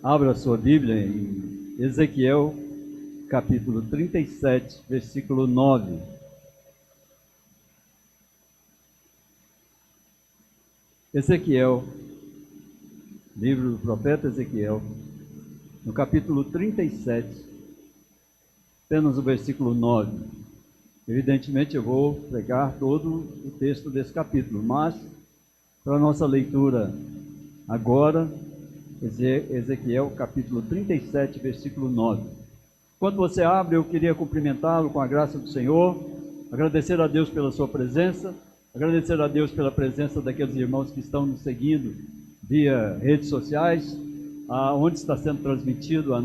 Abra sua Bíblia em Ezequiel, capítulo 37, versículo 9. Ezequiel, livro do profeta Ezequiel, no capítulo 37, apenas o versículo 9. Evidentemente eu vou pregar todo o texto desse capítulo, mas para a nossa leitura agora, Ezequiel capítulo 37, versículo 9. Enquanto você abre, eu queria cumprimentá-lo com a graça do Senhor, agradecer a Deus pela sua presença, agradecer a Deus pela presença daqueles irmãos que estão nos seguindo via redes sociais, onde está sendo transmitido o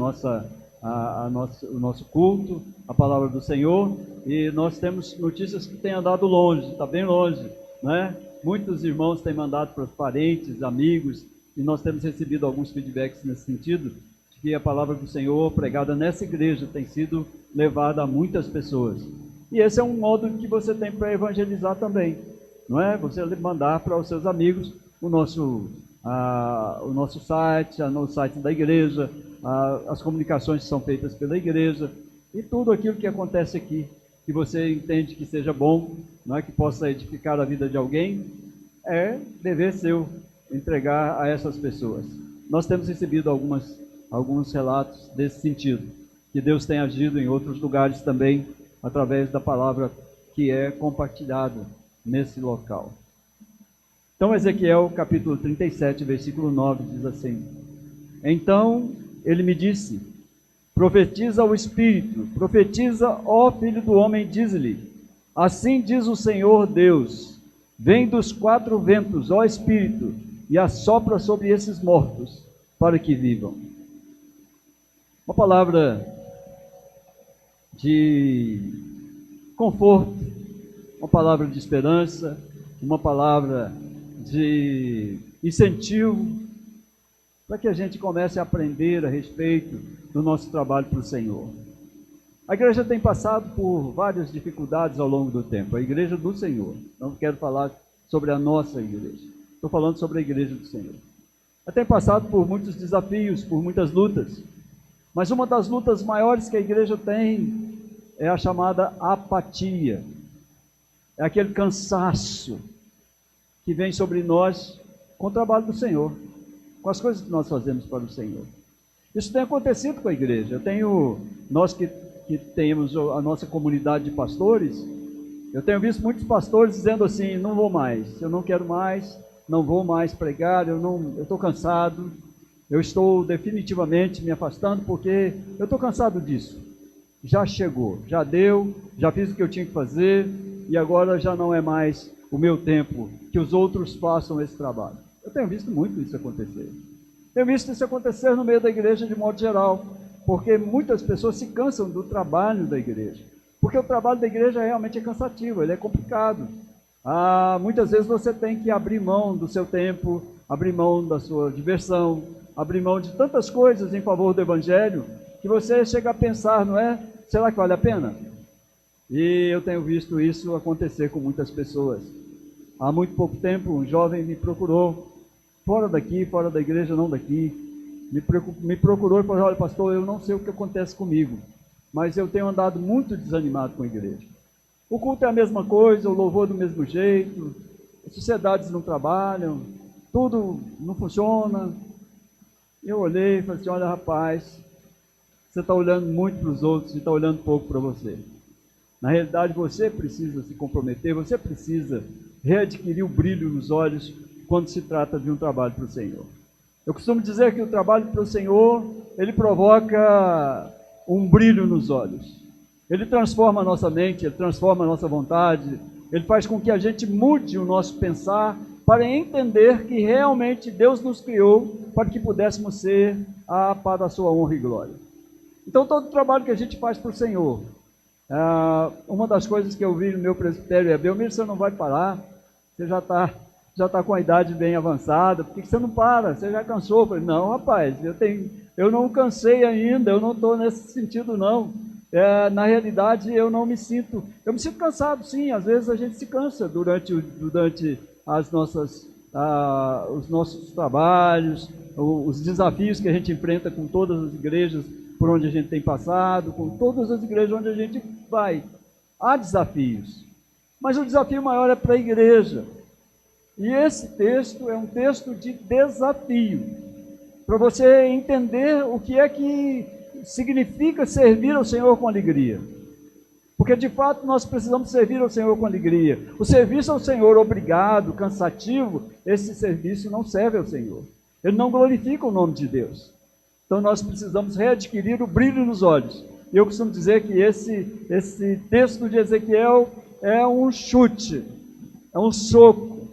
nosso culto, a palavra do Senhor, e nós temos notícias que têm andado longe, está bem longe, né? Muitos irmãos têm mandado para os parentes, amigos, e nós temos recebido alguns feedbacks nesse sentido, de que a palavra do Senhor pregada nessa igreja tem sido levada a muitas pessoas. E esse é um modo que você tem para evangelizar também, não é? Você mandar para os seus amigos o nosso site, o site da igreja, as comunicações que são feitas pela igreja, e tudo aquilo que acontece aqui, que você entende que seja bom, não é? Que possa edificar a vida de alguém, é dever seu entregar a essas pessoas. Nós temos recebido alguns relatos desse sentido, que Deus tem agido em outros lugares também, através da palavra que é compartilhada nesse local. Então, Ezequiel, capítulo 37, versículo 9, diz assim: Então ele me disse, profetiza ao Espírito, profetiza, ó filho do homem, diz-lhe, assim diz o Senhor Deus, vem dos quatro ventos, ó Espírito, e assopra sobre esses mortos, para que vivam. Uma palavra de conforto, uma palavra de esperança, uma palavra de incentivo, para que a gente comece a aprender a respeito do nosso trabalho para o Senhor. A igreja tem passado por várias dificuldades ao longo do tempo, a igreja do Senhor. Não quero falar sobre a nossa igreja, estou falando sobre a igreja do Senhor. Ela tem passado por muitos desafios, por muitas lutas, mas uma das lutas maiores que a igreja tem é a chamada apatia. É aquele cansaço que vem sobre nós com o trabalho do Senhor, com as coisas que nós fazemos para o Senhor. Isso tem acontecido com a igreja. Nós que temos a nossa comunidade de pastores, eu tenho visto muitos pastores dizendo assim: não vou mais, eu não quero mais, não vou mais pregar, eu estou cansado, eu estou definitivamente me afastando porque eu estou cansado disso. Já chegou, já deu, já fiz o que eu tinha que fazer e agora já não é mais o meu tempo que os outros façam esse trabalho. Eu tenho visto muito isso acontecer. Tenho visto isso acontecer no meio da igreja de modo geral, porque muitas pessoas se cansam do trabalho da igreja. Porque o trabalho da igreja realmente é cansativo, ele é complicado. Muitas vezes você tem que abrir mão do seu tempo, abrir mão da sua diversão, abrir mão de tantas coisas em favor do evangelho, que você chega a pensar, não é? Será que vale a pena? E eu tenho visto isso acontecer com muitas pessoas. Há muito pouco tempo, um jovem me procurou, fora daqui, fora da igreja, não daqui, me procurou e falou: olha, pastor, eu não sei o que acontece comigo, mas eu tenho andado muito desanimado com a igreja. O culto é a mesma coisa, o louvor do mesmo jeito, as sociedades não trabalham, tudo não funciona. Eu olhei e falei assim: olha, rapaz, você está olhando muito para os outros e está olhando pouco para você. Na realidade, você precisa se comprometer, você precisa readquirir o brilho nos olhos quando se trata de um trabalho para o Senhor. Eu costumo dizer que o trabalho para o Senhor, ele provoca um brilho nos olhos. Ele transforma a nossa mente, ele transforma a nossa vontade, ele faz com que a gente mude o nosso pensar para entender que realmente Deus nos criou para que pudéssemos ser para a sua honra e glória. Então, todo o trabalho que a gente faz para o Senhor, uma das coisas que eu vi no meu presbitério é: Belmiro, você não vai parar, você já está com a idade bem avançada, por que você não para? Você já cansou? Eu falei: não, rapaz, eu não cansei ainda, eu não estou nesse sentido não. Na realidade, eu me sinto cansado, sim. Às vezes a gente se cansa durante os nossos trabalhos, os desafios que a gente enfrenta com todas as igrejas por onde a gente tem passado, com todas as igrejas onde a gente vai. Há desafios, mas o desafio maior é para a igreja. E esse texto é um texto de desafio, para você entender o que é que significa servir ao Senhor com alegria. Porque de fato nós precisamos servir ao Senhor com alegria. O serviço ao Senhor obrigado, cansativo, esse serviço não serve ao Senhor. Ele não glorifica o nome de Deus. Então nós precisamos readquirir o brilho nos olhos. E eu costumo dizer que esse texto de Ezequiel é um chute, é um soco.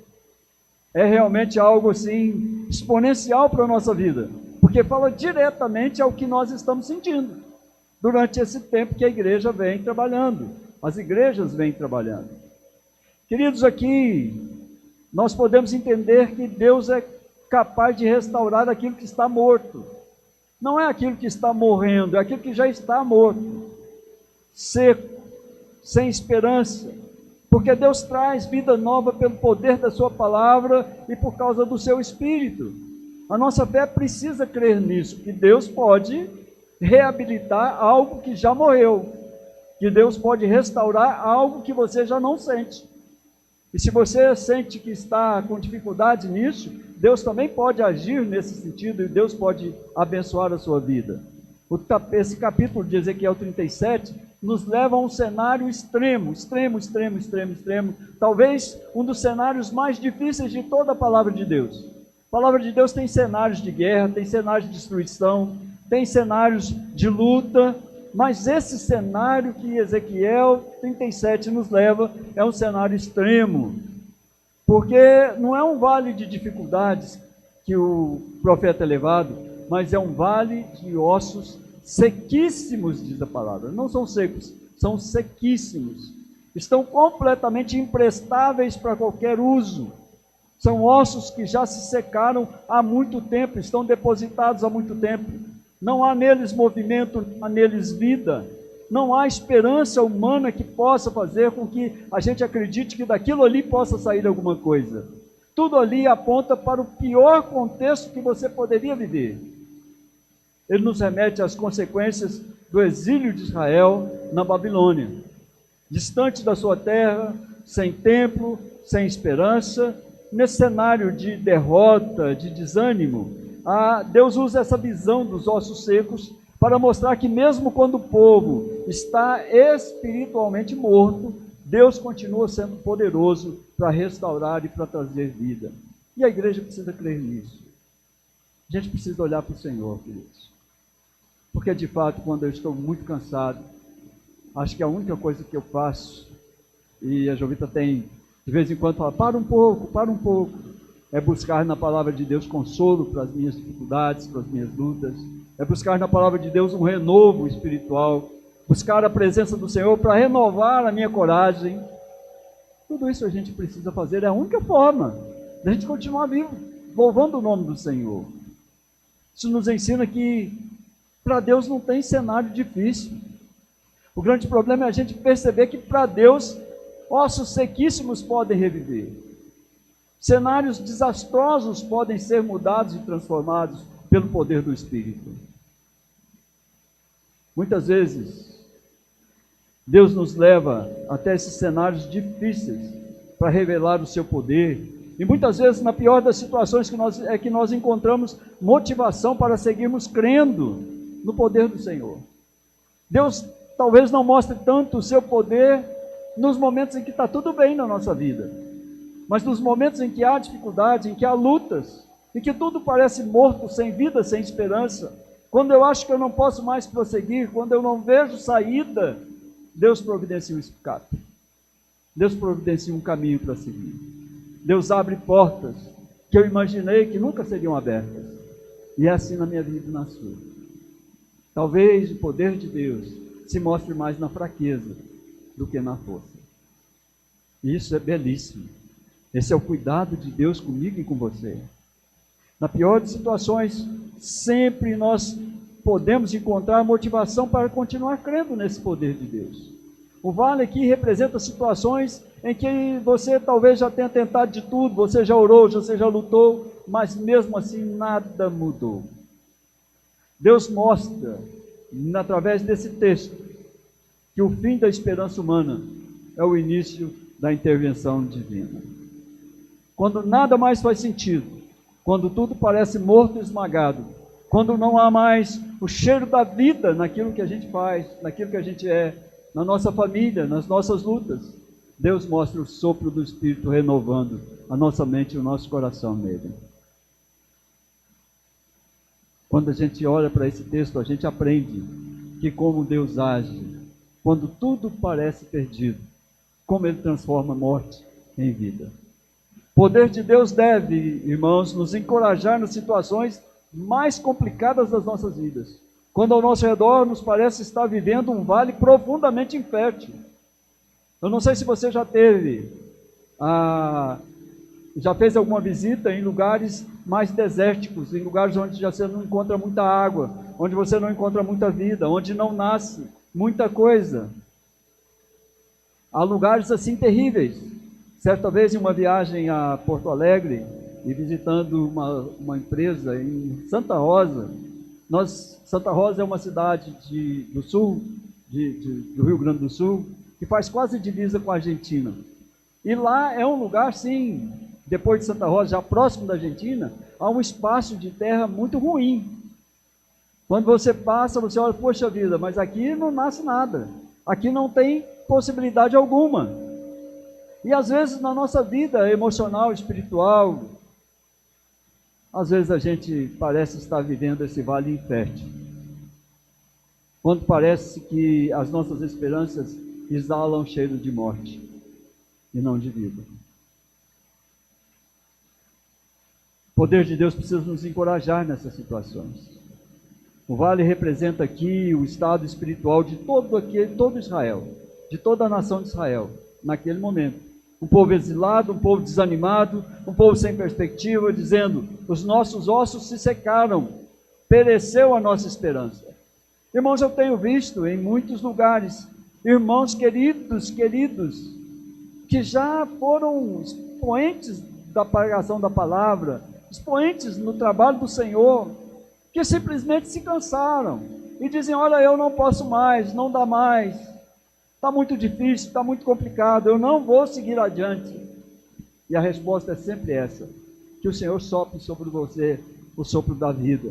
É realmente algo assim exponencial para a nossa vida. Porque fala diretamente ao que nós estamos sentindo durante esse tempo que a igreja vem trabalhando, as igrejas vêm trabalhando. Queridos, aqui nós podemos entender que Deus é capaz de restaurar aquilo que está morto. Não é aquilo que está morrendo, é aquilo que já está morto, seco, sem esperança. Porque Deus traz vida nova pelo poder da sua palavra e por causa do seu Espírito. A nossa fé precisa crer nisso, que Deus pode reabilitar algo que já morreu, que Deus pode restaurar algo que você já não sente. E se você sente que está com dificuldade nisso, Deus também pode agir nesse sentido e Deus pode abençoar a sua vida. Esse capítulo de Ezequiel 37 nos leva a um cenário extremo, talvez um dos cenários mais difíceis de toda a palavra de Deus. A palavra de Deus tem cenários de guerra, tem cenários de destruição, tem cenários de luta, mas esse cenário que Ezequiel 37 nos leva é um cenário extremo, porque não é um vale de dificuldades que o profeta é levado, mas é um vale de ossos sequíssimos, diz a palavra. Não são secos, são sequíssimos. Estão completamente imprestáveis para qualquer uso. São ossos que já se secaram há muito tempo, estão depositados há muito tempo. Não há neles movimento, não há neles vida. Não há esperança humana que possa fazer com que a gente acredite que daquilo ali possa sair alguma coisa. Tudo ali aponta para o pior contexto que você poderia viver. Ele nos remete às consequências do exílio de Israel na Babilônia. Distante da sua terra, sem templo, sem esperança, nesse cenário de derrota, de desânimo, Deus usa essa visão dos ossos secos para mostrar que mesmo quando o povo está espiritualmente morto, Deus continua sendo poderoso para restaurar e para trazer vida. E a igreja precisa crer nisso. A gente precisa olhar para o Senhor, queridos. Porque de fato, quando eu estou muito cansado, acho que a única coisa que eu faço, e a Jovita tem, de vez em quando fala, para um pouco, é buscar na palavra de Deus consolo para as minhas dificuldades, para as minhas lutas, é buscar na palavra de Deus um renovo espiritual, buscar a presença do Senhor para renovar a minha coragem. Tudo isso a gente precisa fazer, é a única forma de a gente continuar vivo, louvando o nome do Senhor. Isso nos ensina que para Deus não tem cenário difícil. O grande problema é a gente perceber que para Deus ossos sequíssimos podem reviver. Cenários desastrosos podem ser mudados e transformados pelo poder do Espírito. Muitas vezes, Deus nos leva até esses cenários difíceis para revelar o seu poder. E muitas vezes, na pior das situações, que nós encontramos motivação para seguirmos crendo no poder do Senhor. Deus talvez não mostre tanto o seu poder nos momentos em que está tudo bem na nossa vida. Mas nos momentos em que há dificuldade, em que há lutas, em que tudo parece morto, sem vida, sem esperança, quando eu acho que eu não posso mais prosseguir, quando eu não vejo saída, Deus providencia um escape. Deus providencia um caminho para seguir. Deus abre portas que eu imaginei que nunca seriam abertas. E é assim na minha vida e na sua. Talvez o poder de Deus se mostre mais na fraqueza do que na força. E isso é belíssimo. Esse é o cuidado de Deus comigo e com você. Na pior das situações, sempre nós podemos encontrar motivação para continuar crendo nesse poder de Deus. O vale aqui representa situações em que você talvez já tenha tentado de tudo, você já orou, você já lutou, mas mesmo assim nada mudou. Deus mostra, através desse texto, que o fim da esperança humana é o início da intervenção divina. Quando nada mais faz sentido, quando tudo parece morto e esmagado, quando não há mais o cheiro da vida naquilo que a gente faz, naquilo que a gente é, na nossa família, nas nossas lutas, Deus mostra o sopro do Espírito renovando a nossa mente e o nosso coração nele. Quando a gente olha para esse texto, a gente aprende que como Deus age, quando tudo parece perdido, como Ele transforma a morte em vida. O poder de Deus deve, irmãos, nos encorajar nas situações mais complicadas das nossas vidas. Quando ao nosso redor nos parece estar vivendo um vale profundamente infértil. Eu não sei se você já fez alguma visita em lugares mais desérticos, em lugares onde você não encontra muita água, onde você não encontra muita vida, onde não nasce muita coisa. Há lugares assim terríveis. Certa vez, em uma viagem a Porto Alegre, e visitando uma empresa em Santa Rosa, Santa Rosa é uma cidade do sul, do Rio Grande do Sul, que faz quase divisa com a Argentina. E lá é um lugar, sim, depois de Santa Rosa, já próximo da Argentina, há um espaço de terra muito ruim. Quando você passa, você olha, poxa vida, mas aqui não nasce nada. Aqui não tem possibilidade alguma. E às vezes na nossa vida emocional, espiritual, às vezes a gente parece estar vivendo esse vale infértil. Quando parece que as nossas esperanças exalam cheiro de morte e não de vida. O poder de Deus precisa nos encorajar nessas situações. O vale representa aqui o estado espiritual de todo Israel, de toda a nação de Israel, naquele momento. Um povo exilado, um povo desanimado, um povo sem perspectiva, dizendo, os nossos ossos se secaram, pereceu a nossa esperança. Irmãos, eu tenho visto em muitos lugares, irmãos queridos, que já foram expoentes da pregação da palavra, expoentes no trabalho do Senhor, que simplesmente se cansaram e dizem, olha, eu não posso mais, não dá mais, está muito difícil, está muito complicado, eu não vou seguir adiante. E a resposta é sempre essa, que o Senhor sopre sobre você o sopro da vida,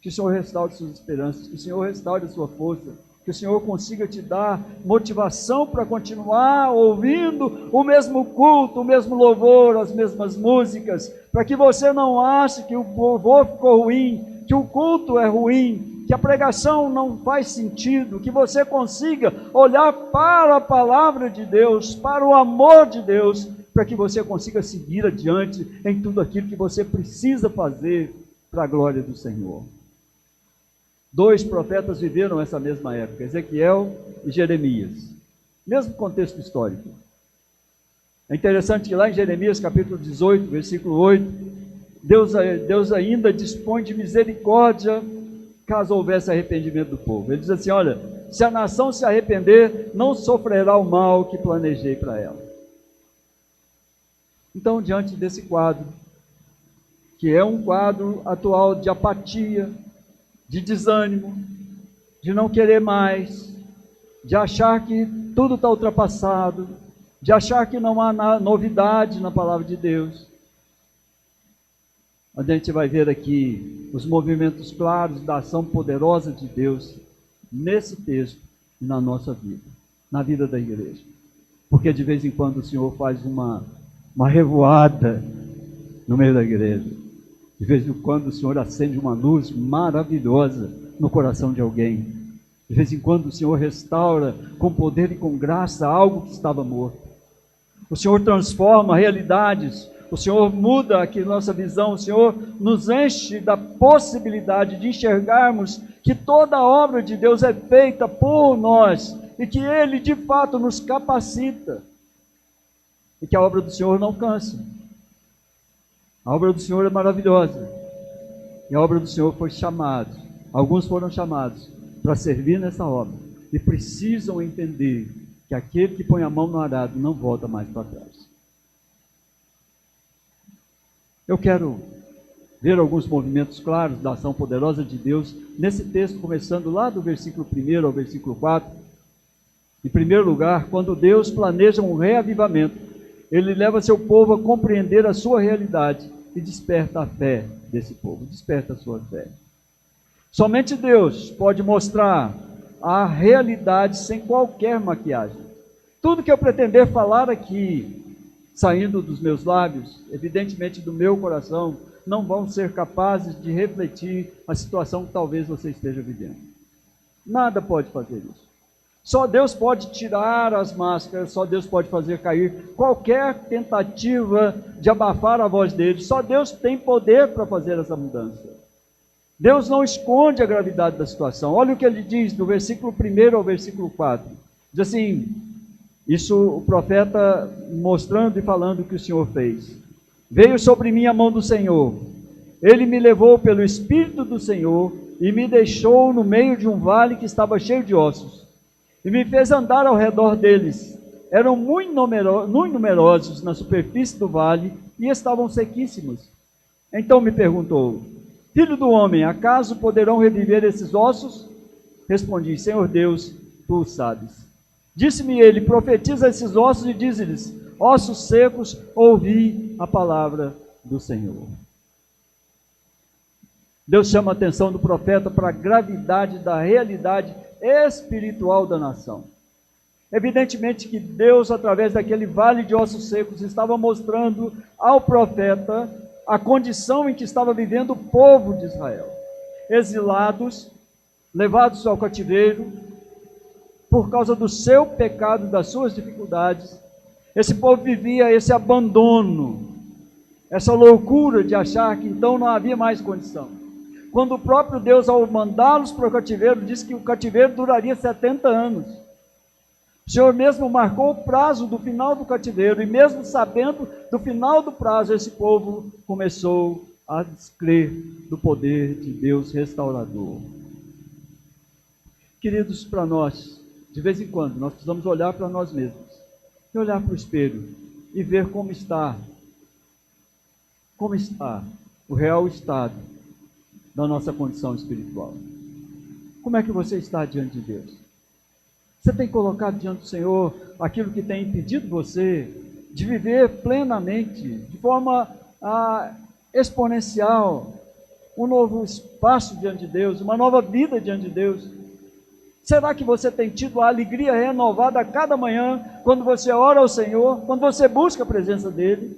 que o Senhor restaure suas esperanças, que o Senhor restaure a sua força, que o Senhor consiga te dar motivação para continuar ouvindo o mesmo culto, o mesmo louvor, as mesmas músicas, para que você não ache que o louvor ficou ruim, que o culto é ruim, que a pregação não faz sentido, que você consiga olhar para a palavra de Deus, para o amor de Deus, para que você consiga seguir adiante em tudo aquilo que você precisa fazer para a glória do Senhor. 2 profetas viveram essa mesma época, Ezequiel e Jeremias, mesmo contexto histórico. É interessante que lá em Jeremias capítulo 18, versículo 8, Deus ainda dispõe de misericórdia caso houvesse arrependimento do povo. Ele diz assim, olha, se a nação se arrepender, não sofrerá o mal que planejei para ela. Então, diante desse quadro, que é um quadro atual de apatia, de desânimo, de não querer mais, de achar que tudo está ultrapassado, de achar que não há novidade na palavra de Deus, a gente vai ver aqui os movimentos claros da ação poderosa de Deus nesse texto e na nossa vida, na vida da igreja. Porque de vez em quando o Senhor faz uma revoada no meio da igreja. De vez em quando o Senhor acende uma luz maravilhosa no coração de alguém. De vez em quando o Senhor restaura com poder e com graça algo que estava morto. O Senhor transforma realidades. O Senhor muda aqui nossa visão, o Senhor nos enche da possibilidade de enxergarmos que toda a obra de Deus é feita por nós e que Ele de fato nos capacita e que a obra do Senhor não cansa. A obra do Senhor é maravilhosa e a obra do Senhor foi chamada, alguns foram chamados para servir nessa obra e precisam entender que aquele que põe a mão no arado não volta mais para trás. Eu quero ver alguns movimentos claros da ação poderosa de Deus nesse texto, começando lá do versículo 1 ao versículo 4. Em primeiro lugar, quando Deus planeja um reavivamento, Ele leva seu povo a compreender a sua realidade e desperta a fé desse povo, desperta a sua fé. Somente Deus pode mostrar a realidade sem qualquer maquiagem. Tudo que eu pretender falar aqui, saindo dos meus lábios, evidentemente do meu coração, não vão ser capazes de refletir a situação que talvez você esteja vivendo. Nada pode fazer isso. Só Deus pode tirar as máscaras, só Deus pode fazer cair qualquer tentativa de abafar a voz dele. Só Deus tem poder para fazer essa mudança. Deus não esconde a gravidade da situação. Olha o que ele diz do versículo 1 ao versículo 4. Diz assim, isso o profeta mostrando e falando o que o Senhor fez. Veio sobre mim a mão do Senhor. Ele me levou pelo Espírito do Senhor e me deixou no meio de um vale que estava cheio de ossos. E me fez andar ao redor deles. Eram muito numerosos na superfície do vale e estavam sequíssimos. Então me perguntou, Filho do homem, acaso poderão reviver esses ossos? Respondi, Senhor Deus, tu o sabes. Disse-me ele, profetiza esses ossos e diz-lhes, ossos secos, ouvi a palavra do Senhor. Deus chama a atenção do profeta para a gravidade da realidade espiritual da nação. Evidentemente que Deus, através daquele vale de ossos secos, estava mostrando ao profeta a condição em que estava vivendo o povo de Israel. Exilados, levados ao cativeiro, por causa do seu pecado, das suas dificuldades. Esse povo vivia esse abandono, essa loucura de achar que então não havia mais condição. Quando o próprio Deus, ao mandá-los para o cativeiro, disse que o cativeiro duraria 70 anos. O Senhor mesmo marcou o prazo do final do cativeiro, e mesmo sabendo do final do prazo, esse povo começou a descrer do poder de Deus restaurador. Queridos, para nós, de vez em quando, nós precisamos olhar para nós mesmos, e olhar para o espelho, e ver como está o real estado da nossa condição espiritual. Como é que você está diante de Deus? Você tem colocado diante do Senhor aquilo que tem impedido você de viver plenamente, de forma exponencial, um novo espaço diante de Deus, uma nova vida diante de Deus? Será que você tem tido a alegria renovada a cada manhã, quando você ora ao Senhor, quando você busca a presença dEle?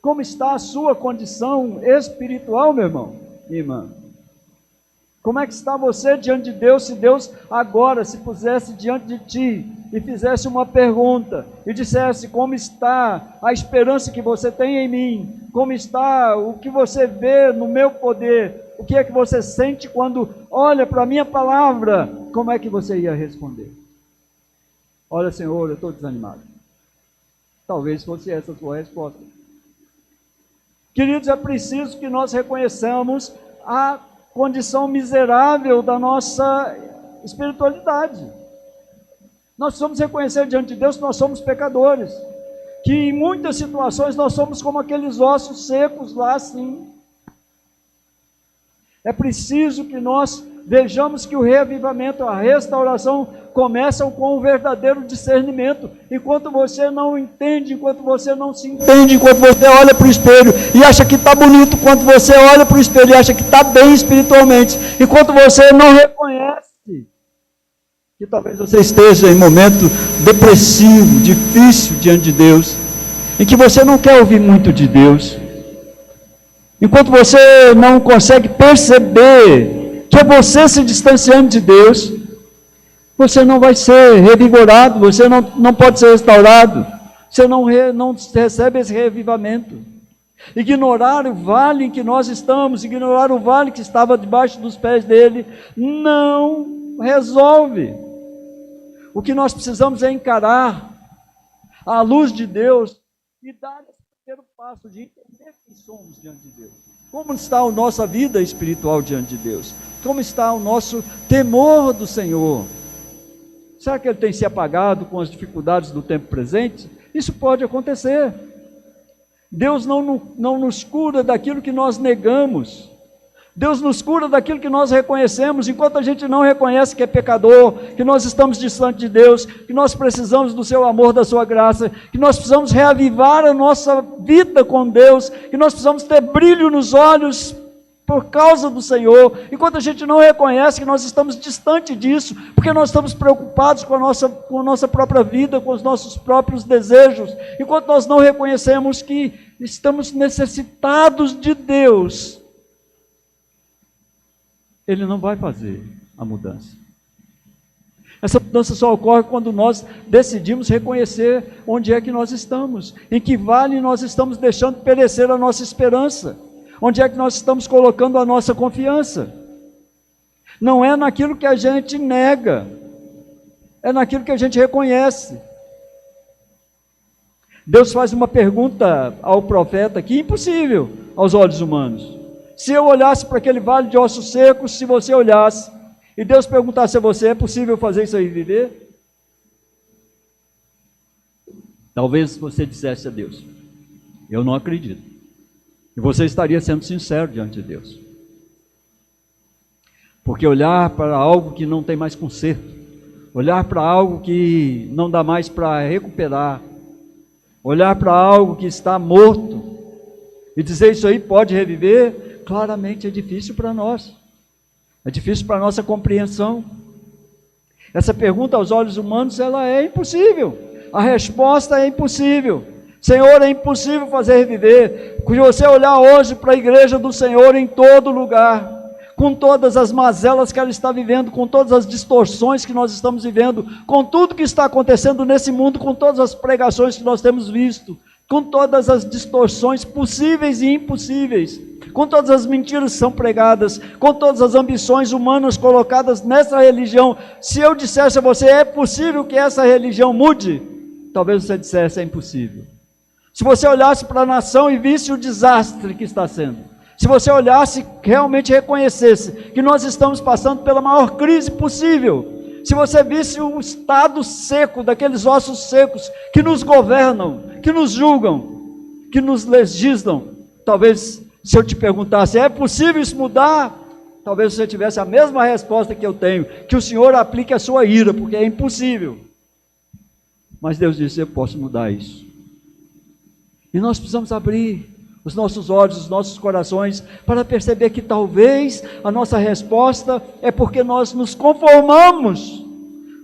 Como está a sua condição espiritual, meu irmão, minha irmã? Como é que está você diante de Deus, se Deus agora se pusesse diante de ti e fizesse uma pergunta e dissesse como está a esperança que você tem em mim, como está o que você vê no meu poder, o que é que você sente quando olha para a minha palavra, como é que você ia responder? Olha, Senhor, eu estou desanimado. Talvez fosse essa a sua resposta. Queridos, é preciso que nós reconheçamos a condição miserável da nossa espiritualidade. Nós precisamos reconhecer diante de Deus que nós somos pecadores, que em muitas situações nós somos como aqueles ossos secos lá assim. É preciso que nós vejamos que o reavivamento, a restauração começam com um verdadeiro discernimento. Enquanto você não entende, enquanto você não se entende, enquanto você olha para o espelho e acha que está bonito, enquanto você olha para o espelho e acha que está bem espiritualmente, enquanto você não reconhece que talvez você esteja em momento depressivo, difícil diante de Deus, em que você não quer ouvir muito de Deus, enquanto você não consegue perceber que é você se distanciando de Deus, você não vai ser revigorado, você não pode ser restaurado, você não recebe esse reavivamento. Ignorar o vale em que nós estamos, ignorar o vale que estava debaixo dos pés dele, não resolve. O que nós precisamos é encarar a luz de Deus e dar esse primeiro passo de entender quem somos diante de Deus. Como está a nossa vida espiritual diante de Deus? Como está o nosso temor do Senhor? Será que ele tem se apagado com as dificuldades do tempo presente? Isso pode acontecer. Deus não nos cura daquilo que nós negamos. Deus nos cura daquilo que nós reconhecemos. Enquanto a gente não reconhece que é pecador, que nós estamos distantes de Deus, que nós precisamos do seu amor, da sua graça, que nós precisamos reavivar a nossa vida com Deus, que nós precisamos ter brilho nos olhos por causa do Senhor. Enquanto a gente não reconhece que nós estamos distante disso, porque nós estamos preocupados com a nossa própria vida, com os nossos próprios desejos, enquanto nós não reconhecemos que estamos necessitados de Deus, Ele não vai fazer a mudança. Essa mudança só ocorre quando nós decidimos reconhecer onde é que nós estamos, em que vale nós estamos deixando perecer a nossa esperança, onde é que nós estamos colocando a nossa confiança. Não é naquilo que a gente nega, é naquilo que a gente reconhece. Deus faz uma pergunta ao profeta que é impossível aos olhos humanos. Se eu olhasse para aquele vale de ossos secos, se você olhasse, e Deus perguntasse a você, é possível fazer isso aí viver? Talvez você dissesse a Deus, eu não acredito. E você estaria sendo sincero diante de Deus. Porque olhar para algo que não tem mais conserto, olhar para algo que não dá mais para recuperar, olhar para algo que está morto, e dizer isso aí pode reviver, claramente é difícil para nós. É difícil para a nossa compreensão. Essa pergunta aos olhos humanos, ela é impossível. A resposta é impossível. Senhor, é impossível fazer reviver. Se você olhar hoje para a igreja do Senhor em todo lugar, com todas as mazelas que ela está vivendo, com todas as distorções que nós estamos vivendo, com tudo que está acontecendo nesse mundo, com todas as pregações que nós temos visto, com todas as distorções possíveis e impossíveis, com todas as mentiras que são pregadas, com todas as ambições humanas colocadas nessa religião, se eu dissesse a você, é possível que essa religião mude? Talvez você dissesse, é impossível. Se você olhasse para a nação e visse o desastre que está sendo, se você olhasse, realmente reconhecesse que nós estamos passando pela maior crise possível, se você visse o estado seco daqueles ossos secos que nos governam, que nos julgam, que nos legislam, talvez se eu te perguntasse, é possível isso mudar? Talvez você tivesse a mesma resposta que eu tenho, que o Senhor aplique a sua ira, porque é impossível. Mas Deus disse, eu posso mudar isso. E nós precisamos abrir os nossos olhos, os nossos corações, para perceber que talvez a nossa resposta é porque nós nos conformamos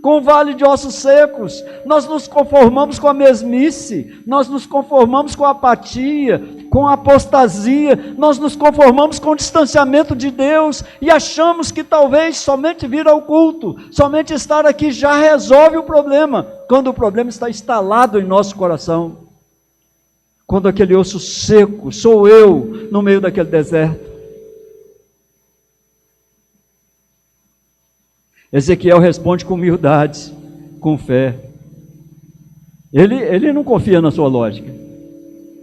com o vale de ossos secos, nós nos conformamos com a mesmice, nós nos conformamos com a apatia, com a apostasia, nós nos conformamos com o distanciamento de Deus, e achamos que talvez somente vir ao culto, somente estar aqui já resolve o problema, quando o problema está instalado em nosso coração. Quando aquele osso seco, sou eu no meio daquele deserto. Ezequiel responde com humildade, com fé. Ele não confia na sua lógica.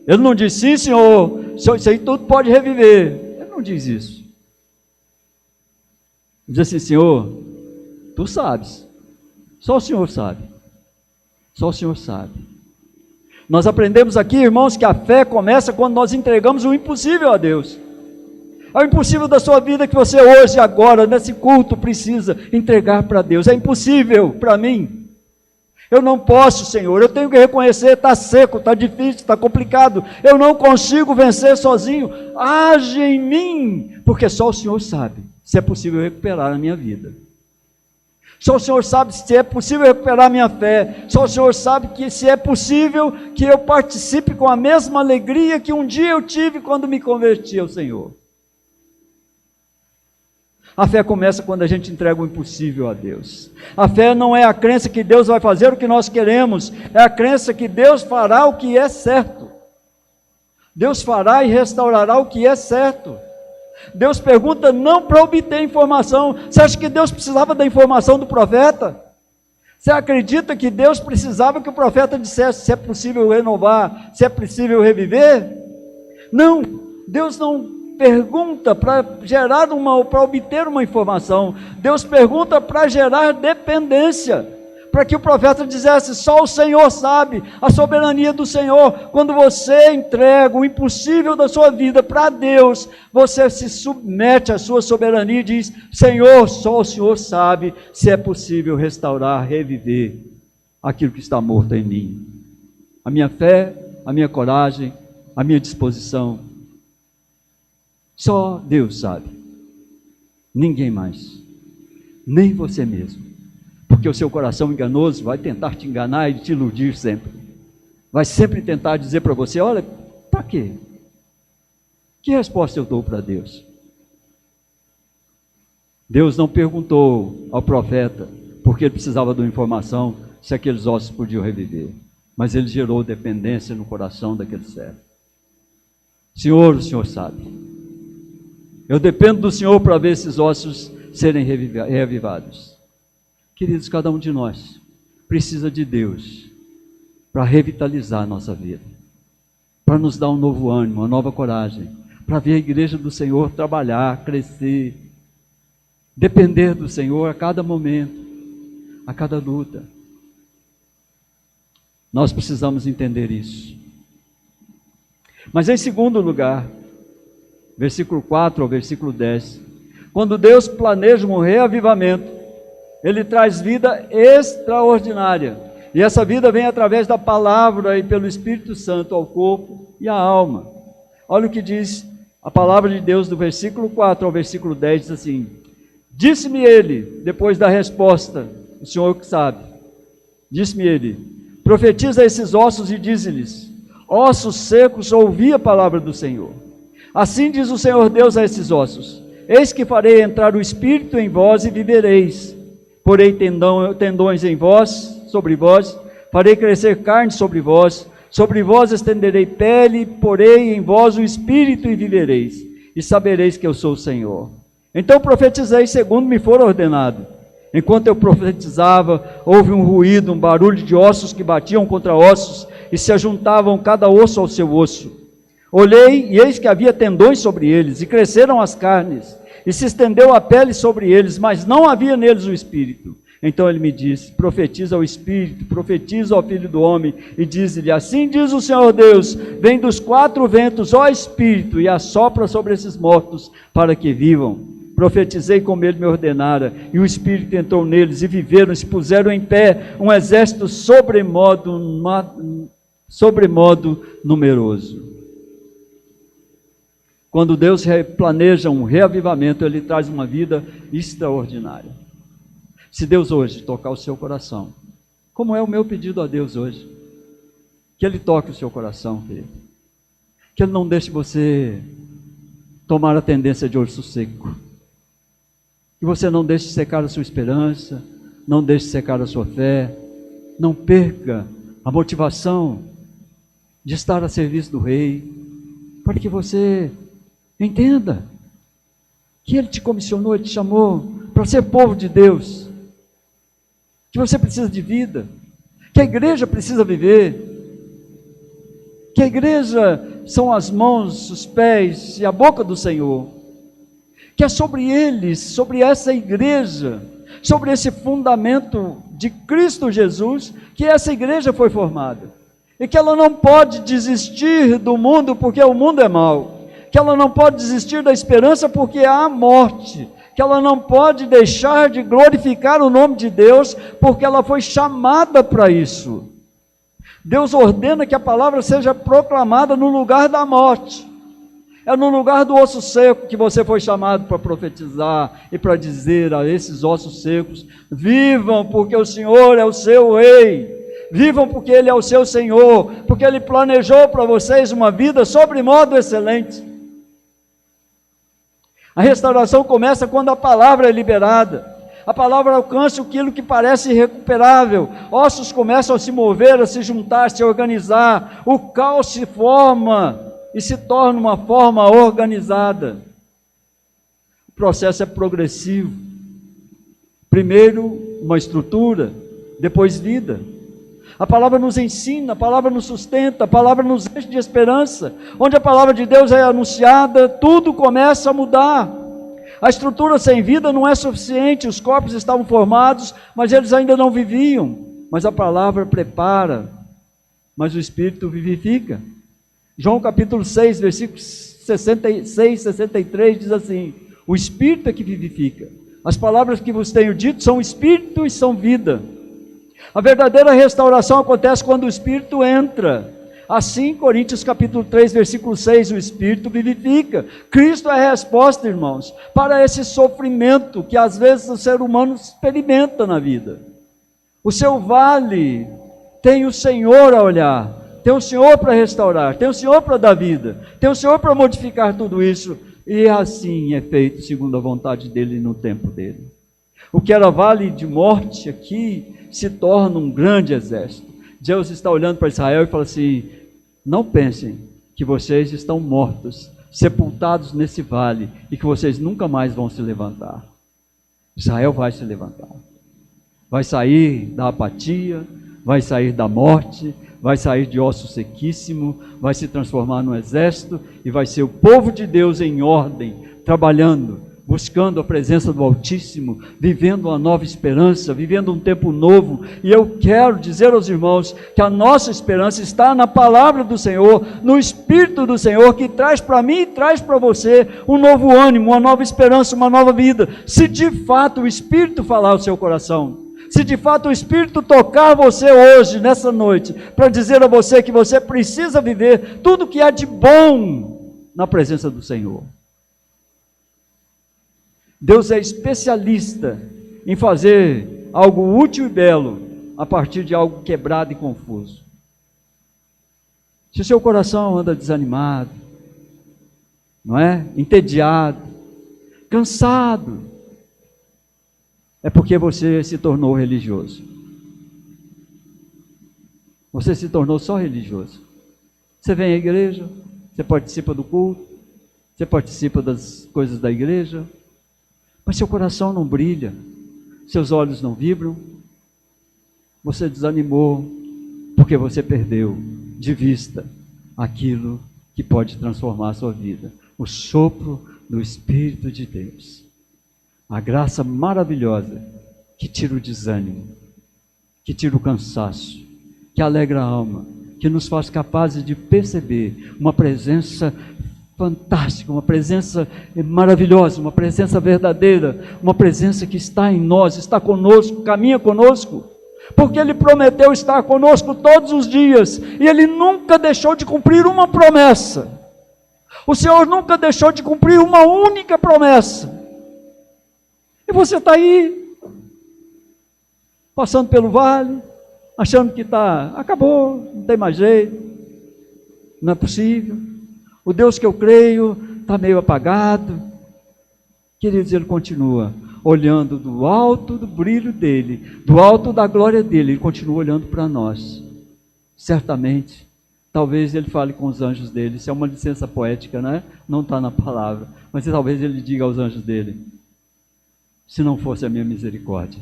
Ele não diz, sim Senhor, isso aí tudo pode reviver. Ele não diz isso. Ele diz assim, Senhor, tu sabes. Só o Senhor sabe. Só o Senhor sabe. Nós aprendemos aqui, irmãos, que a fé começa quando nós entregamos o impossível a Deus. É o impossível da sua vida que você hoje, agora, nesse culto, precisa entregar para Deus. É impossível para mim. Eu não posso, Senhor, eu tenho que reconhecer, está seco, está difícil, está complicado. Eu não consigo vencer sozinho. Age em mim, porque só o Senhor sabe se é possível recuperar a minha vida. Só o Senhor sabe se é possível recuperar a minha fé. Só o Senhor sabe que se é possível que eu participe com a mesma alegria que um dia eu tive quando me converti ao Senhor. A fé começa quando a gente entrega o impossível a Deus. A fé não é a crença que Deus vai fazer o que nós queremos, é a crença que Deus fará o que é certo. Deus fará e restaurará o que é certo. Deus pergunta não para obter informação. Você acha que Deus precisava da informação do profeta? Você acredita que Deus precisava que o profeta dissesse se é possível renovar, se é possível reviver? Não, Deus não pergunta para obter uma informação. Deus pergunta para gerar dependência, para que o profeta dissesse: só o Senhor sabe, a soberania do Senhor. Quando você entrega o impossível da sua vida para Deus, você se submete à sua soberania e diz: Senhor, só o Senhor sabe se é possível restaurar, reviver aquilo que está morto em mim. A minha fé, a minha coragem, a minha disposição, só Deus sabe, ninguém mais, nem você mesmo. Porque o seu coração enganoso vai tentar te enganar e te iludir sempre. Vai sempre tentar dizer para você: olha, para quê? Que resposta eu dou para Deus? Deus não perguntou ao profeta, porque ele precisava de uma informação, se aqueles ossos podiam reviver. Mas ele gerou dependência no coração daquele servo. Senhor, o Senhor sabe. Eu dependo do Senhor para ver esses ossos serem reavivados. Queridos, cada um de nós precisa de Deus para revitalizar a nossa vida, para nos dar um novo ânimo, uma nova coragem, para ver a igreja do Senhor trabalhar, crescer, depender do Senhor a cada momento, a cada luta. Nós precisamos entender isso. Mas em segundo lugar, versículo 4 ao versículo 10, quando Deus planeja um reavivamento, Ele traz vida extraordinária. E essa vida vem através da palavra e pelo Espírito Santo ao corpo e à alma. Olha o que diz a palavra de Deus do versículo 4 ao versículo 10, diz assim: disse-me ele, depois da resposta, o Senhor que sabe, disse-me ele: profetiza esses ossos e dize-lhes: ossos secos, ouvi a palavra do Senhor. Assim diz o Senhor Deus a esses ossos: eis que farei entrar o Espírito em vós e vivereis. Porei tendões em vós, sobre vós, farei crescer carne sobre vós estenderei pele, porei em vós o Espírito e vivereis, e sabereis que eu sou o Senhor. Então profetizei segundo me for ordenado. Enquanto eu profetizava, houve um ruído, um barulho de ossos que batiam contra ossos, e se ajuntavam cada osso ao seu osso. Olhei, e eis que havia tendões sobre eles, e cresceram as carnes, e se estendeu a pele sobre eles, mas não havia neles o Espírito. Então ele me disse: profetiza ao Espírito, profetiza ao Filho do Homem, e diz-lhe: assim diz o Senhor Deus, vem dos quatro ventos, ó Espírito, e assopra sobre esses mortos, para que vivam. Profetizei como ele me ordenara, e o Espírito entrou neles, e viveram, e se puseram em pé um exército sobremodo numeroso. Quando Deus planeja um reavivamento, Ele traz uma vida extraordinária. Se Deus hoje tocar o seu coração, como é o meu pedido a Deus hoje, que Ele toque o seu coração, querido. Que Ele não deixe você tomar a tendência de osso seco. Que você não deixe secar a sua esperança, não deixe secar a sua fé, não perca a motivação de estar a serviço do Rei, para que você entenda que Ele te comissionou, Ele te chamou para ser povo de Deus, que você precisa de vida, que a igreja precisa viver, que a igreja são as mãos, os pés e a boca do Senhor, que é sobre eles, sobre essa igreja, sobre esse fundamento de Cristo Jesus, que essa igreja foi formada, e que ela não pode desistir do mundo porque o mundo é mau, que ela não pode desistir da esperança porque há morte, que ela não pode deixar de glorificar o nome de Deus porque ela foi chamada para isso. Deus ordena que a palavra seja proclamada no lugar da morte. É no lugar do osso seco que você foi chamado para profetizar e para dizer a esses ossos secos: vivam porque o Senhor é o seu Rei. Vivam porque Ele é o seu Senhor, porque Ele planejou para vocês uma vida sobremodo excelente. A restauração começa quando a palavra é liberada. A palavra alcança aquilo que parece irrecuperável. Ossos começam a se mover, a se juntar, a se organizar. O caos se forma e se torna uma forma organizada. O processo é progressivo. Primeiro uma estrutura, depois vida. A palavra nos ensina, a palavra nos sustenta, a palavra nos enche de esperança. Onde a palavra de Deus é anunciada, tudo começa a mudar. A estrutura sem vida não é suficiente, os corpos estavam formados, mas eles ainda não viviam. Mas a palavra prepara, mas o Espírito vivifica. João capítulo 6, versículos 66, 63 diz assim: o Espírito é que vivifica. As palavras que vos tenho dito são Espírito e são vida. A verdadeira restauração acontece quando o Espírito entra. Assim, Coríntios capítulo 3, versículo 6, o Espírito vivifica. Cristo é a resposta, irmãos, para esse sofrimento que às vezes o ser humano experimenta na vida. O seu vale tem o Senhor a olhar, tem o Senhor para restaurar, tem o Senhor para dar vida, tem o Senhor para modificar tudo isso, e assim é feito segundo a vontade dele no tempo dele. O que era vale de morte aqui se torna um grande exército. Deus está olhando para Israel e fala assim: não pensem que vocês estão mortos, sepultados nesse vale, e que vocês nunca mais vão se levantar. Israel vai se levantar, vai sair da apatia, vai sair da morte, vai sair de osso sequíssimo, vai se transformar num exército, e vai ser o povo de Deus em ordem, trabalhando, buscando a presença do Altíssimo, vivendo uma nova esperança, vivendo um tempo novo. E eu quero dizer aos irmãos que a nossa esperança está na palavra do Senhor, no Espírito do Senhor, que traz para mim e traz para você um novo ânimo, uma nova esperança, uma nova vida. Se de fato o Espírito falar ao seu coração, se de fato o Espírito tocar você hoje, nessa noite, para dizer a você que você precisa viver tudo que há de bom na presença do Senhor. Deus é especialista em fazer algo útil e belo a partir de algo quebrado e confuso. Se o seu coração anda desanimado, não é? Entediado, cansado, é porque você se tornou religioso. Você se tornou só religioso. Você vem à igreja, você participa do culto, você participa das coisas da igreja, mas seu coração não brilha, seus olhos não vibram, você desanimou, porque você perdeu de vista aquilo que pode transformar a sua vida, o sopro do Espírito de Deus, a graça maravilhosa que tira o desânimo, que tira o cansaço, que alegra a alma, que nos faz capazes de perceber uma presença fantástica, uma presença maravilhosa, uma presença verdadeira, uma presença que está em nós, está conosco, caminha conosco, porque Ele prometeu estar conosco todos os dias, e Ele nunca deixou de cumprir uma promessa. O Senhor nunca deixou de cumprir uma única promessa, e você está aí, passando pelo vale, achando que acabou, não tem mais jeito, não é possível. O Deus que eu creio está meio apagado. Queridos, Ele continua olhando do alto do brilho dEle, do alto da glória dEle, Ele continua olhando para nós. Certamente, talvez Ele fale com os anjos dEle, isso é uma licença poética, né? Não está na palavra, mas talvez Ele diga aos anjos dEle: se não fosse a minha misericórdia,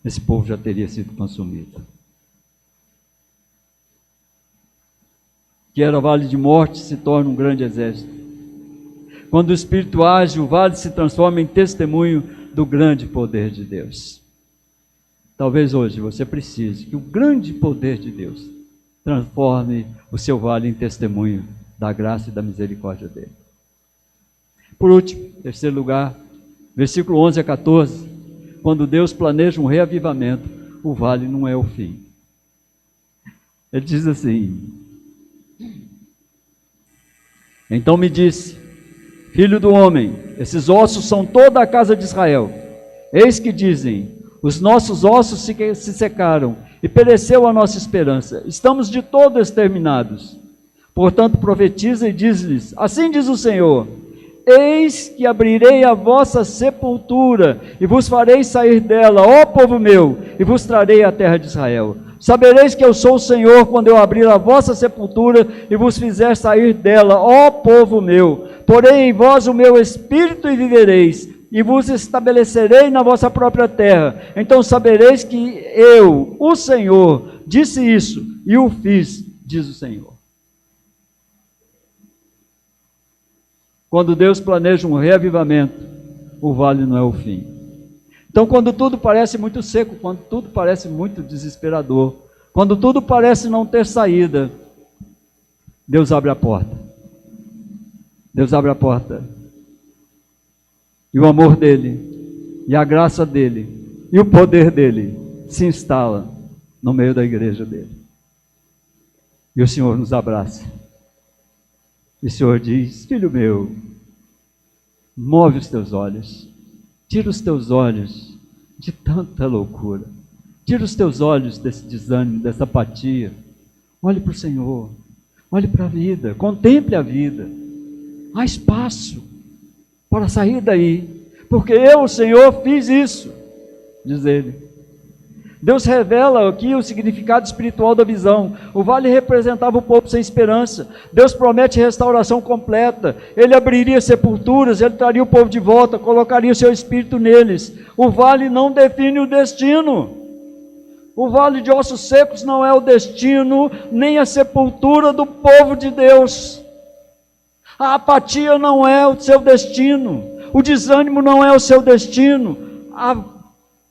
esse povo já teria sido consumido. Que era vale de morte, se torna um grande exército. Quando o Espírito age, o vale se transforma em testemunho do grande poder de Deus. Talvez hoje você precise que o grande poder de Deus transforme o seu vale em testemunho da graça e da misericórdia dele. Por último, terceiro lugar, versículo 11 a 14, quando Deus planeja um reavivamento, o vale não é o fim. Ele diz assim: então me disse: filho do homem, esses ossos são toda a casa de Israel. Eis que dizem: os nossos ossos se secaram, e pereceu a nossa esperança, estamos de todo exterminados. Portanto profetiza e diz-lhes: assim diz o Senhor: eis que abrirei a vossa sepultura, e vos farei sair dela, ó povo meu, e vos trarei a terra de Israel. Sabereis que eu sou o Senhor, quando eu abrir a vossa sepultura, e vos fizer sair dela, ó povo meu. Porém em vós o meu espírito, e vivereis, e vos estabelecerei na vossa própria terra. Então sabereis que eu, o Senhor, disse isso, e o fiz, diz o Senhor. Quando Deus planeja um reavivamento, o vale não é o fim. Então, quando tudo parece muito seco, quando tudo parece muito desesperador, quando tudo parece não ter saída, Deus abre a porta. Deus abre a porta. E o amor dele, e a graça dele, e o poder dele se instala no meio da igreja dele. E o Senhor nos abraça. E o Senhor diz: filho meu, move os teus olhos, tira os teus olhos de tanta loucura, tira os teus olhos desse desânimo, dessa apatia, olhe para o Senhor, olhe para a vida, contemple a vida, há espaço para sair daí, porque eu, o Senhor, fiz isso, diz ele. Deus revela aqui o significado espiritual da visão. O vale representava o povo sem esperança. Deus promete restauração completa. Ele abriria sepulturas, ele traria o povo de volta, colocaria o seu espírito neles. O vale não define o destino. O vale de ossos secos não é o destino, nem a sepultura do povo de Deus. A apatia não é o seu destino. O desânimo não é o seu destino. A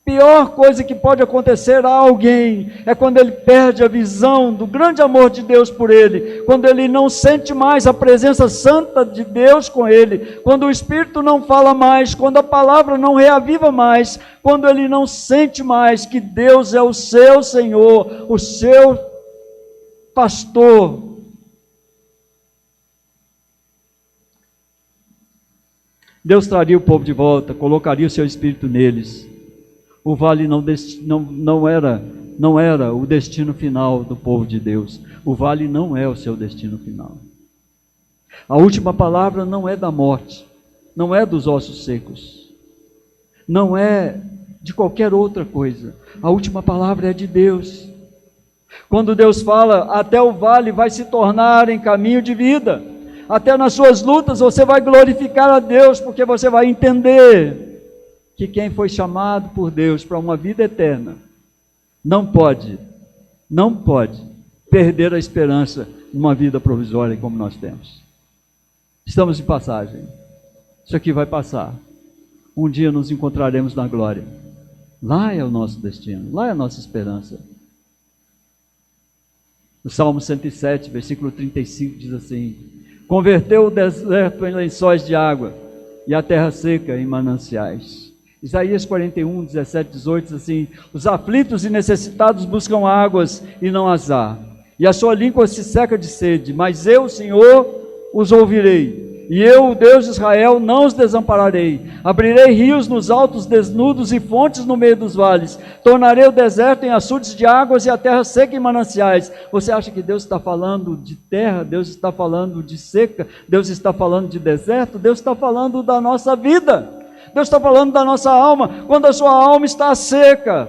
pior coisa que pode acontecer a alguém é quando ele perde a visão do grande amor de Deus por ele, quando ele não sente mais a presença santa de Deus com ele, quando o Espírito não fala mais, quando a palavra não reaviva mais, quando ele não sente mais que Deus é o seu Senhor, o seu pastor. Deus traria o povo de volta, colocaria o seu Espírito neles. O vale não era o destino final do povo de Deus. O vale não é o seu destino final. A última palavra não é da morte, não é dos ossos secos, não é de qualquer outra coisa. A última palavra é de Deus. Quando Deus fala, até o vale vai se tornar em caminho de vida. Até nas suas lutas você vai glorificar a Deus, porque você vai entender que quem foi chamado por Deus para uma vida eterna não pode perder a esperança numa vida provisória como nós temos. Estamos de passagem. Isso aqui vai passar. Um dia nos encontraremos na glória. Lá é o nosso destino, lá é a nossa esperança. O Salmo 107, versículo 35 diz assim: converteu o deserto em lençóis de água e a terra seca em mananciais. Isaías 41, 17, 18 diz assim: os aflitos e necessitados buscam águas e não as há, e a sua língua se seca de sede, mas eu, Senhor, os ouvirei, e eu, o Deus de Israel, não os desampararei. Abrirei rios nos altos desnudos e fontes no meio dos vales, tornarei o deserto em açudes de águas e a terra seca em mananciais. Você acha que Deus está falando de terra? Deus está falando de seca? Deus está falando de deserto? Deus está falando da nossa vida. Deus está falando da nossa alma. Quando a sua alma está seca,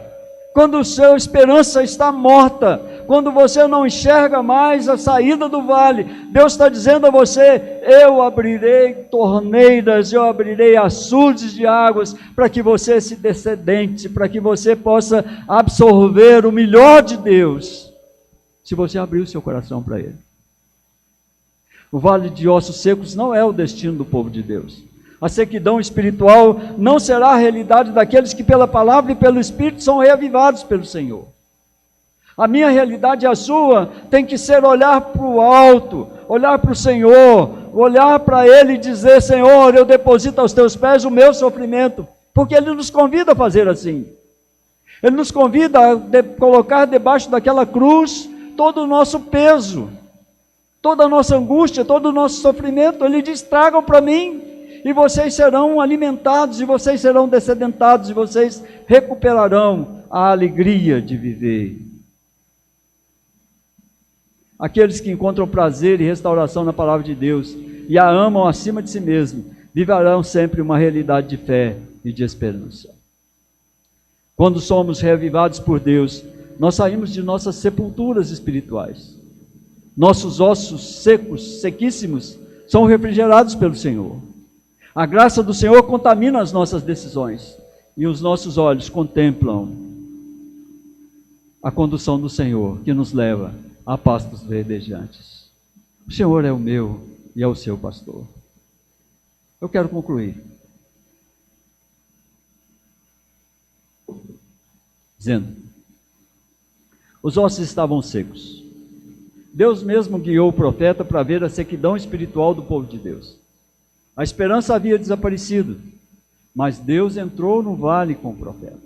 quando a sua esperança está morta, quando você não enxerga mais a saída do vale, Deus está dizendo a você: eu abrirei torneiras, eu abrirei açudes de águas, para que você se descedente, para que você possa absorver o melhor de Deus, se você abrir o seu coração para Ele. O vale de ossos secos não é o destino do povo de Deus. A sequidão espiritual não será a realidade daqueles que pela palavra e pelo Espírito são reavivados pelo Senhor. A minha realidade e a sua tem que ser olhar para o alto, olhar para o Senhor, olhar para Ele e dizer: Senhor, eu deposito aos teus pés o meu sofrimento, porque Ele nos convida a fazer assim. Ele nos convida a colocar debaixo daquela cruz todo o nosso peso, toda a nossa angústia, todo o nosso sofrimento. Ele diz: tragam para mim, e vocês serão alimentados, e vocês serão descedentados, e vocês recuperarão a alegria de viver. Aqueles que encontram prazer e restauração na palavra de Deus e a amam acima de si mesmo, viverão sempre uma realidade de fé e de esperança. Quando somos reavivados por Deus, nós saímos de nossas sepulturas espirituais. Nossos ossos secos, sequíssimos, são refrigerados pelo Senhor. A graça do Senhor contamina as nossas decisões, e os nossos olhos contemplam a condução do Senhor, que nos leva a pastos verdejantes. O Senhor é o meu e é o seu pastor. Eu quero concluir. dizendo: os ossos estavam secos. Deus mesmo guiou o profeta para ver a sequidão espiritual do povo de Deus. A esperança havia desaparecido, mas Deus entrou no vale com o profeta.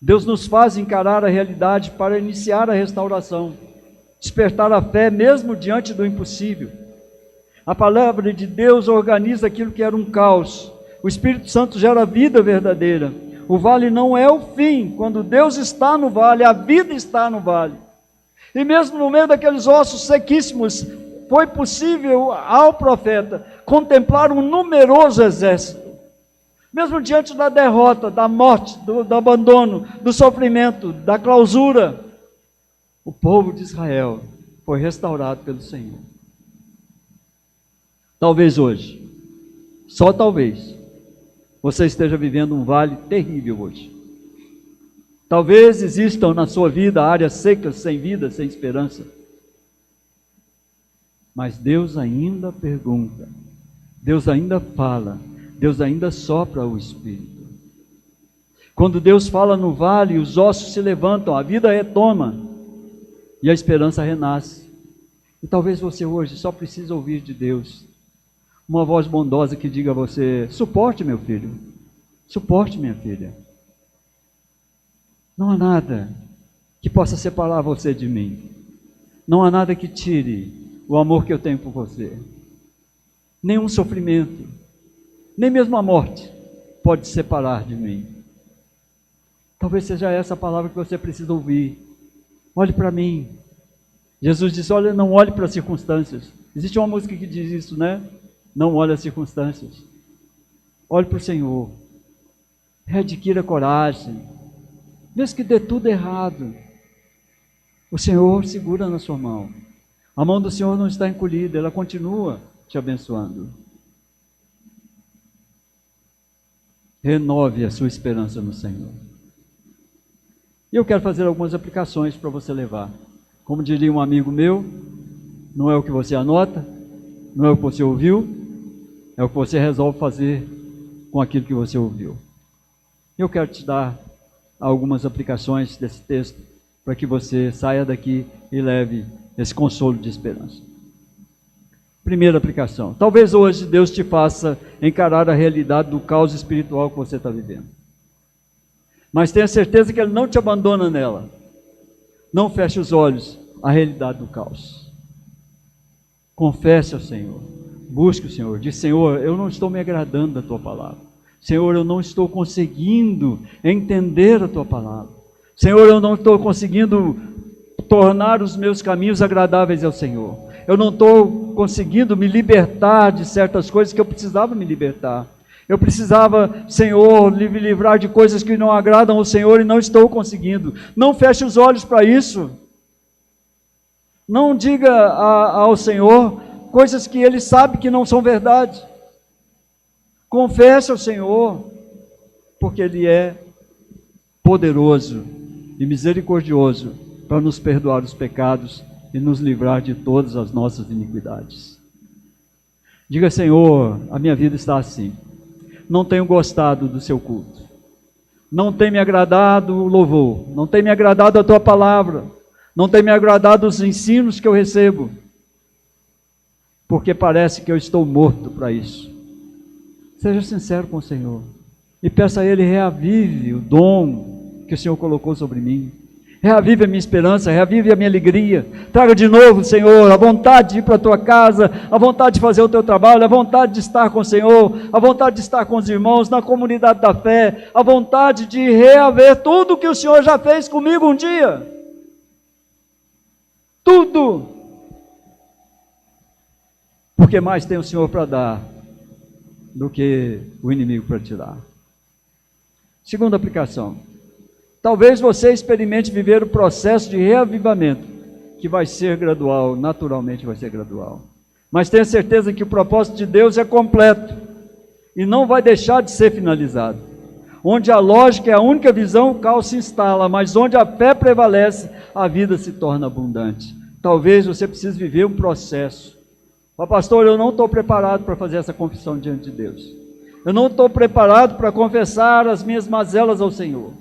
Deus nos faz encarar a realidade para iniciar a restauração, despertar a fé mesmo diante do impossível. A palavra de Deus organiza aquilo que era um caos. O Espírito Santo gera vida verdadeira. O vale não é o fim. Quando Deus está no vale, a vida está no vale. E mesmo no meio daqueles ossos sequíssimos, foi possível ao profeta contemplar um numeroso exército. Mesmo diante da derrota, da morte, do abandono, do sofrimento, da clausura, o povo de Israel foi restaurado pelo Senhor. Talvez hoje, só talvez, você esteja vivendo um vale terrível hoje. Talvez existam na sua vida áreas secas, sem vida, sem esperança. Mas Deus ainda pergunta, Deus ainda fala, Deus ainda sopra o Espírito. Quando Deus fala no vale, os ossos se levantam, a vida retoma e a esperança renasce. E talvez você hoje só precise ouvir de Deus uma voz bondosa que diga a você: suporte, meu filho, suporte, minha filha. Não há nada que possa separar você de mim. Não há nada que tire o amor que eu tenho por você. Nenhum sofrimento, nem mesmo a morte pode te separar de mim. Talvez seja essa a palavra que você precisa ouvir. Olhe para mim. Jesus disse: olha, não olhe para as circunstâncias. Existe uma música que diz isso, né? Não olhe as circunstâncias. Olhe para o Senhor. Readquira coragem. Mesmo que dê tudo errado, o Senhor segura na sua mão. A mão do Senhor não está encolhida, ela continua te abençoando. Renove a sua esperança no Senhor. E eu quero fazer algumas aplicações para você levar. Como diria um amigo meu, não é o que você anota, não é o que você ouviu, é o que você resolve fazer com aquilo que você ouviu. Eu quero te dar algumas aplicações desse texto para que você saia daqui e leve esse consolo de esperança. Primeira aplicação: talvez hoje Deus te faça encarar a realidade do caos espiritual que você está vivendo. Mas tenha certeza que Ele não te abandona nela. Não feche os olhos à realidade do caos. Confesse ao Senhor. Busque o Senhor. Diz: Senhor, eu não estou me agradando da Tua palavra. Senhor, eu não estou conseguindo entender a Tua palavra. Senhor, eu não estou conseguindo tornar os meus caminhos agradáveis ao Senhor. Eu não estou conseguindo me libertar de certas coisas que eu precisava me libertar. Eu precisava, Senhor, me livrar de coisas que não agradam ao Senhor e não estou conseguindo. Não feche os olhos para isso. Não diga ao Senhor coisas que Ele sabe que não são verdade. Confesse ao Senhor, porque Ele é poderoso e misericordioso para nos perdoar os pecados e nos livrar de todas as nossas iniquidades. Diga: Senhor, a minha vida está assim. Não tenho gostado do seu culto. Não tem me agradado o louvor. Não tem me agradado a tua palavra. Não tem me agradado os ensinos que eu recebo. Porque parece que eu estou morto para isso. Seja sincero com o Senhor. E peça a Ele: reavive o dom que o Senhor colocou sobre mim. Reavive a minha esperança, reavive a minha alegria. Traga de novo, Senhor, a vontade de ir para a tua casa, a vontade de fazer o teu trabalho, a vontade de estar com o Senhor, a vontade de estar com os irmãos na comunidade da fé, a vontade de reaver tudo o que o Senhor já fez comigo um dia. Tudo. Porque mais tem o Senhor para dar do que o inimigo para tirar. Segunda aplicação: talvez você experimente viver o processo de reavivamento, que vai ser gradual, naturalmente vai ser gradual. Mas tenha certeza que o propósito de Deus é completo e não vai deixar de ser finalizado. Onde a lógica é a única visão, o caos se instala, mas onde a fé prevalece, a vida se torna abundante. Talvez você precise viver um processo. Mas, pastor, eu não estou preparado para fazer essa confissão diante de Deus. Eu não estou preparado para confessar as minhas mazelas ao Senhor.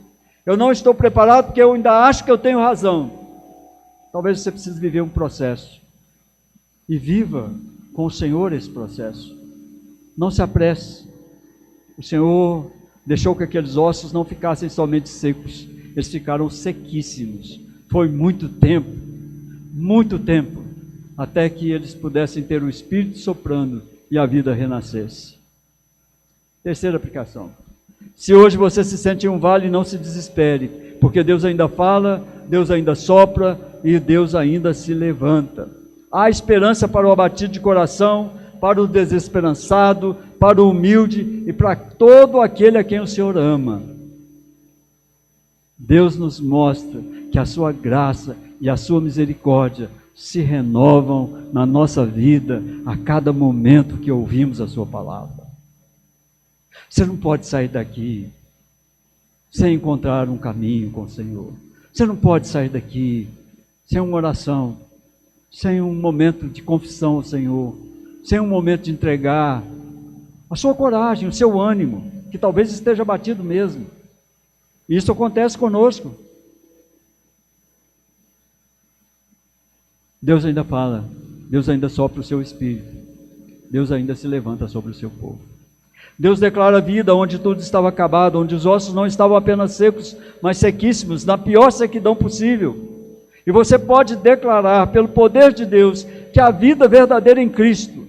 Eu não estou preparado porque eu ainda acho que eu tenho razão. Talvez você precise viver um processo. E viva com o Senhor esse processo. Não se apresse. O Senhor deixou que aqueles ossos não ficassem somente secos. Eles ficaram sequíssimos. Foi muito tempo, até que eles pudessem ter o Espírito soprando e a vida renascesse. Terceira aplicação. Se hoje você se sente em um vale, não se desespere, porque Deus ainda fala, Deus ainda sopra e Deus ainda se levanta. Há esperança para o abatido de coração, para o desesperançado, para o humilde e para todo aquele a quem o Senhor ama. Deus nos mostra que a sua graça e a sua misericórdia se renovam na nossa vida a cada momento que ouvimos a sua palavra. Você não pode sair daqui sem encontrar um caminho com o Senhor. Você não pode sair daqui sem uma oração, sem um momento de confissão ao Senhor, sem um momento de entregar a sua coragem, o seu ânimo, que talvez esteja abatido mesmo. E isso acontece conosco. Deus ainda fala, Deus ainda sopra o seu espírito, Deus ainda se levanta sobre o seu povo. Deus declara vida onde tudo estava acabado, onde os ossos não estavam apenas secos, mas sequíssimos, na pior sequidão possível. E você pode declarar, pelo poder de Deus, que a vida verdadeira em Cristo,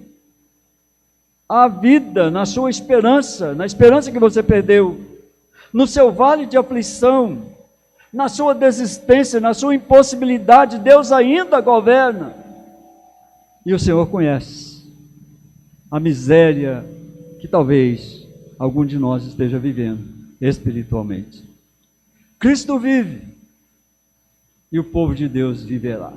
a vida na sua esperança, na esperança que você perdeu, no seu vale de aflição, na sua desistência, na sua impossibilidade, Deus ainda governa. E o Senhor conhece a miséria que talvez algum de nós esteja vivendo espiritualmente. Cristo vive e o povo de Deus viverá.